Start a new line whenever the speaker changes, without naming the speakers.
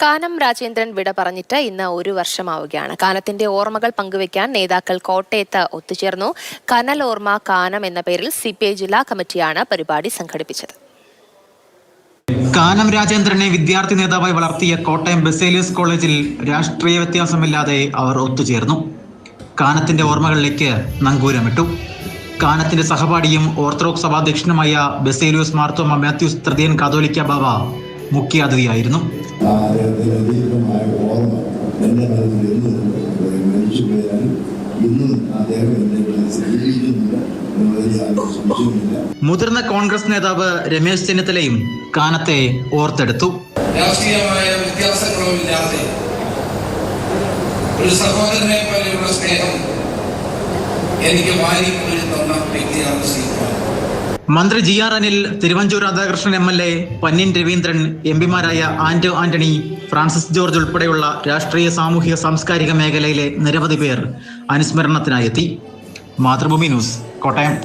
കാനം രാജേന്ദ്രൻ വിട പറഞ്ഞിട്ട് ഇന്ന് ഒരു വർഷമാവുകയാണ്. കാനത്തിന്റെ ഓർമ്മകൾ പങ്കുവയ്ക്കാൻ നേതാക്കൾ കോട്ടയത്ത് ഒത്തുചേർന്നു. കനൽ ഓർമ്മ കാനം എന്ന പേരിൽ CPI ജില്ലാ കമ്മിറ്റിയാണ് പരിപാടി സംഘടിപ്പിച്ചത്.
കാനം രാജേന്ദ്രനെ വിദ്യാർത്ഥി നേതാവായി വളർത്തിയ കോട്ടയം ബസേലിയസ് കോളേജിൽ രാഷ്ട്രീയ വ്യത്യാസമില്ലാതെ അവർ ഒത്തുചേർന്നു. കാനത്തിന്റെ ഓർമ്മകളിലേക്ക് നങ്കൂരമിട്ടു. കാനത്തിന്റെ സഹപാഠിയും ഓർത്തഡോക്സ് സഭാധ്യക്ഷനുമായ ബസേലിയോസ് മാർത്തോമ മാത്യൂസ് തൃതീയൻ കാതോലിക്ക ബാവ മുഖ്യാതിഥിയായിരുന്നു. മുതിർന്ന കോൺഗ്രസ് നേതാവ് രമേശ് ചെന്നിത്തലയും കാനത്തെ ഓർത്തെടുത്തു.
രാഷ്ട്രീയമായ വ്യത്യാസങ്ങളുമില്ലാതെ ഒരു സഹോദരനെ പോലെയുള്ള സ്നേഹം എനിക്ക് വാരി തന്ന വ്യക്തിയാണ് ശ്രീകുമാർ.
മന്ത്രി GR അനിൽ, തിരുവഞ്ചൂർ രാധാകൃഷ്ണൻ MLA, പന്ന്യൻ രവീന്ദ്രൻ, MP-മാരായ ആന്റോ ആന്റണി, ഫ്രാൻസിസ് ജോർജ് ഉൾപ്പെടെയുള്ള രാഷ്ട്രീയ, സാമൂഹിക, സാംസ്കാരിക മേഖലയിലെ നിരവധി പേർ അനുസ്മരണത്തിനായെത്തി. മാതൃഭൂമി ന്യൂസ്, കോട്ടയം.